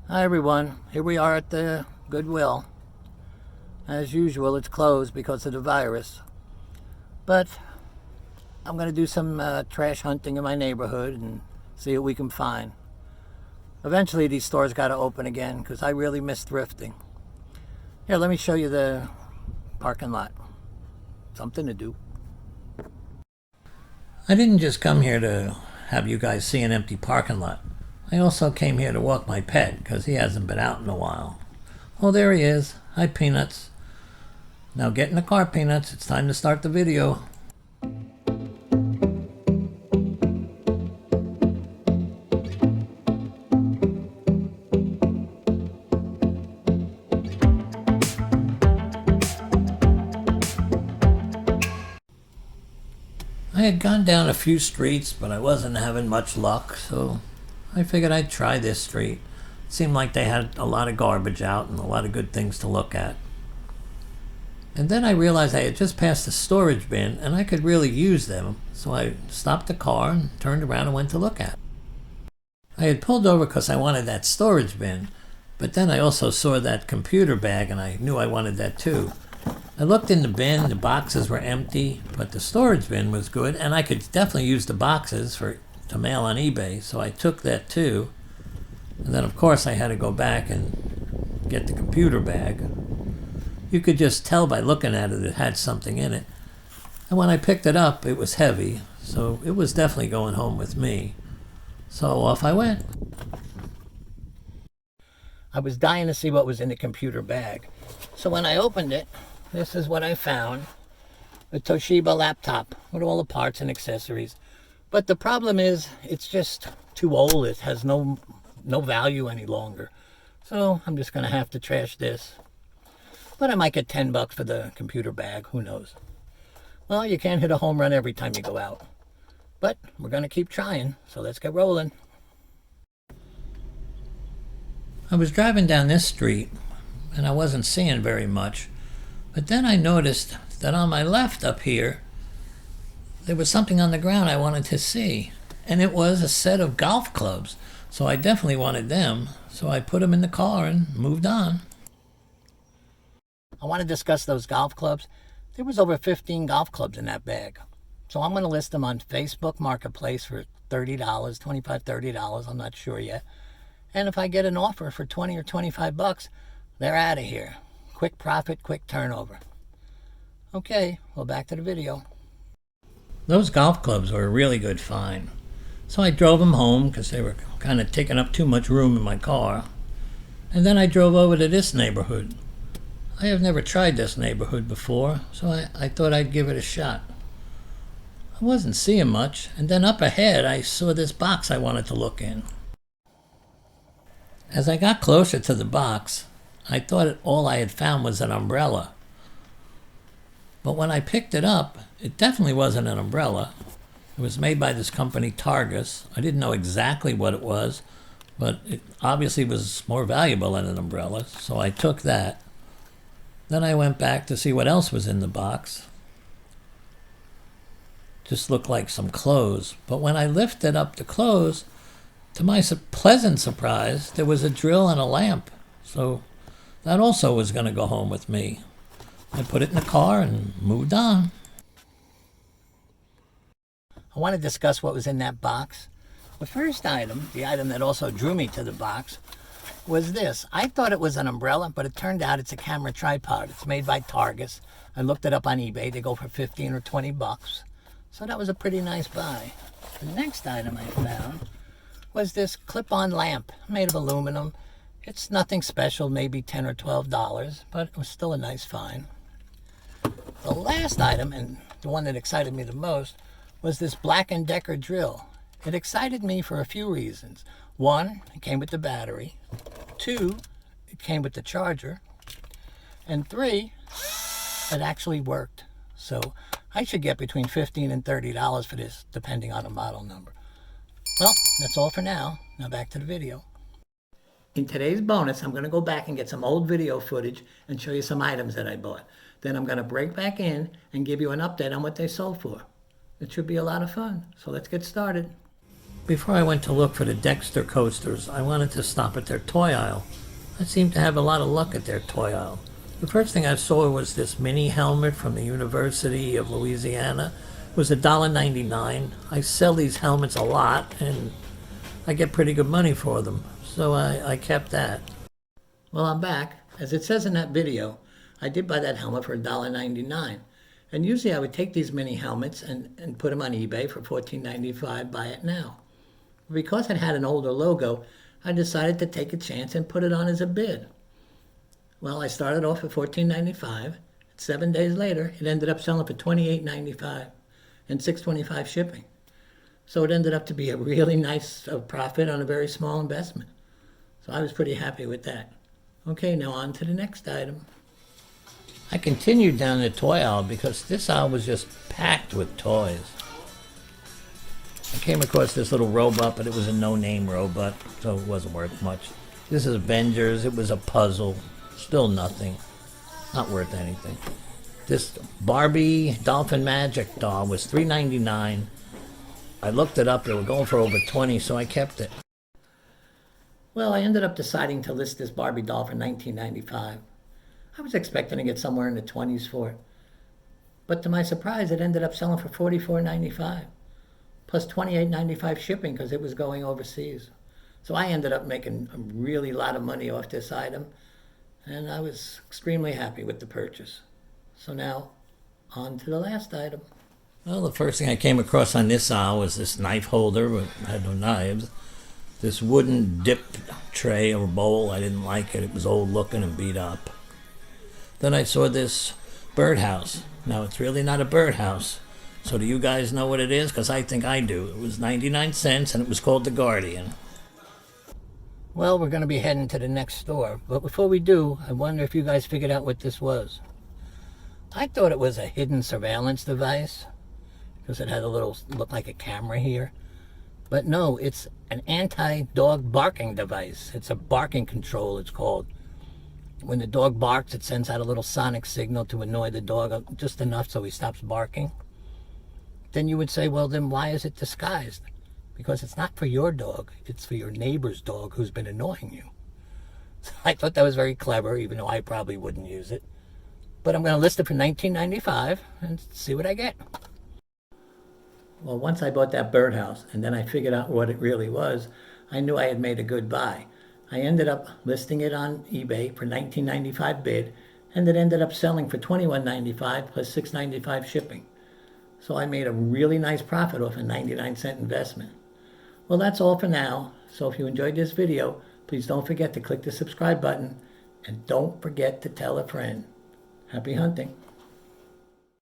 Hi everyone, here we are at the Goodwill. As usual, it's closed because of the virus. But I'm going to do some trash hunting in my neighborhood and see what we can find. Eventually these stores got to open again because I really miss thrifting. Here, let me show you the parking lot. Something to do. I didn't just come here to have you guys see an empty parking lot. I also came here to walk my pet because he hasn't been out in a while. Oh, there he is. Hi, Peanuts. Now get in the car, Peanuts. It's time to start the video. I had gone down a few streets, but I wasn't having much luck, so I figured I'd try this street. It seemed like they had a lot of garbage out and a lot of good things to look at. And then I realized I had just passed a storage bin and I could really use them, so I stopped the car and turned around and went to look at it. I had pulled over because I wanted that storage bin, but then I also saw that computer bag and I knew I wanted that too. I looked in the bin, the boxes were empty, but the storage bin was good, and I could definitely use the boxes to mail on eBay, so I took that too. And then of course I had to go back and get the computer bag. You could just tell by looking at it had something in it. And when I picked it up, it was heavy, so it was definitely going home with me. So off I went. I was dying to see what was in the computer bag. So when I opened it, this is what I found. A Toshiba laptop with all the parts and accessories. But the problem is, it's just too old. It has no value any longer. So I'm just going to have to trash this. But I might get $10 for the computer bag. Who knows? Well, you can't hit a home run every time you go out. But we're going to keep trying. So let's get rolling. I was driving down this street and I wasn't seeing very much. But then I noticed that on my left up here, there was something on the ground I wanted to see. And it was a set of golf clubs. So I definitely wanted them. So I put them in the car and moved on. I want to discuss those golf clubs. There was over 15 golf clubs in that bag. So I'm going to list them on Facebook Marketplace for $30, $25, $30. I'm not sure yet. And if I get an offer for 20 or $25, they're out of here. Quick profit, quick turnover. Okay, well, back to the video. Those golf clubs were a really good find. So I drove them home because they were kind of taking up too much room in my car. And then I drove over to this neighborhood. I have never tried this neighborhood before, so I thought I'd give it a shot. I wasn't seeing much, and then up ahead I saw this box I wanted to look in. As I got closer to the box, I thought all I had found was an umbrella. But when I picked it up, it definitely wasn't an umbrella. It was made by this company, Targus. I didn't know exactly what it was, but it obviously was more valuable than an umbrella, so I took that. Then I went back to see what else was in the box. Just looked like some clothes. But when I lifted up the clothes, to my pleasant surprise, there was a drill and a lamp. So that also was going to go home with me. I put it in the car and moved on. I want to discuss what was in that box. The first item, the item that also drew me to the box, was this. I thought it was an umbrella, but it turned out it's a camera tripod. It's made by Targus. I looked it up on eBay. They go for 15 or $20. So that was a pretty nice buy. The next item I found was this clip-on lamp made of aluminum. It's nothing special, maybe $10 or $12, but it was still a nice find. The last item, and the one that excited me the most, was this Black & Decker drill. It excited me for a few reasons. One, it came with the battery. Two, it came with the charger. And three, it actually worked. So I should get between $15 and $30 for this, depending on the model number. Well, that's all for now. Now back to the video. In today's bonus, I'm going to go back and get some old video footage and show you some items that I bought. Then I'm going to break back in and give you an update on what they sold for. It should be a lot of fun. So let's get started. Before I went to look for the Dexter coasters, I wanted to stop at their toy aisle. I seemed to have a lot of luck at their toy aisle. The first thing I saw was this mini helmet from the University of Louisiana. It was $1.99. I sell these helmets a lot, and I get pretty good money for them, so I kept that. Well, I'm back. As it says in that video, I did buy that helmet for $1.99. And usually I would take these mini helmets and put them on eBay for $14.95, buy it now. Because it had an older logo, I decided to take a chance and put it on as a bid. Well, I started off at $14.95. 7 days later, it ended up selling for $28.95 and $6.25 shipping. So it ended up to be a really nice profit on a very small investment. So I was pretty happy with that. Okay, now on to the next item. I continued down the toy aisle because this aisle was just packed with toys. I came across this little robot, but it was a no-name robot, so it wasn't worth much. This is Avengers. It was a puzzle. Still nothing. Not worth anything. This Barbie Dolphin Magic doll was $3.99. I looked it up. They were going for over $20, so I kept it. Well, I ended up deciding to list this Barbie doll for $19.95. I was expecting to get somewhere in the 20s for it. But to my surprise, it ended up selling for $44.95. Plus $28.95 shipping because it was going overseas. So I ended up making a really lot of money off this item. And I was extremely happy with the purchase. So now, on to the last item. Well, the first thing I came across on this aisle was this knife holder, but had no knives. This wooden dip tray or bowl, I didn't like it. It was old looking and beat up. Then I saw this birdhouse. Now, it's really not a birdhouse. So do you guys know what it is? Because I think I do. It was 99 cents and it was called The Guardian. Well, we're going to be heading to the next store. But before we do, I wonder if you guys figured out what this was. I thought it was a hidden surveillance device because it had a little, looked like a camera here. But no, it's an anti-dog barking device. It's a barking control, it's called. When the dog barks, it sends out a little sonic signal to annoy the dog, just enough so he stops barking. Then you would say, well, then why is it disguised? Because it's not for your dog, it's for your neighbor's dog who's been annoying you. So I thought that was very clever, even though I probably wouldn't use it. But I'm going to list it for $19.95 and see what I get. Well, once I bought that birdhouse and then I figured out what it really was, I knew I had made a good buy. I ended up listing it on eBay for $19.95 bid, and it ended up selling for $21.95 plus $6.95 shipping. So I made a really nice profit off a 99-cent investment. Well, that's all for now. So if you enjoyed this video, please don't forget to click the subscribe button and don't forget to tell a friend. Happy hunting.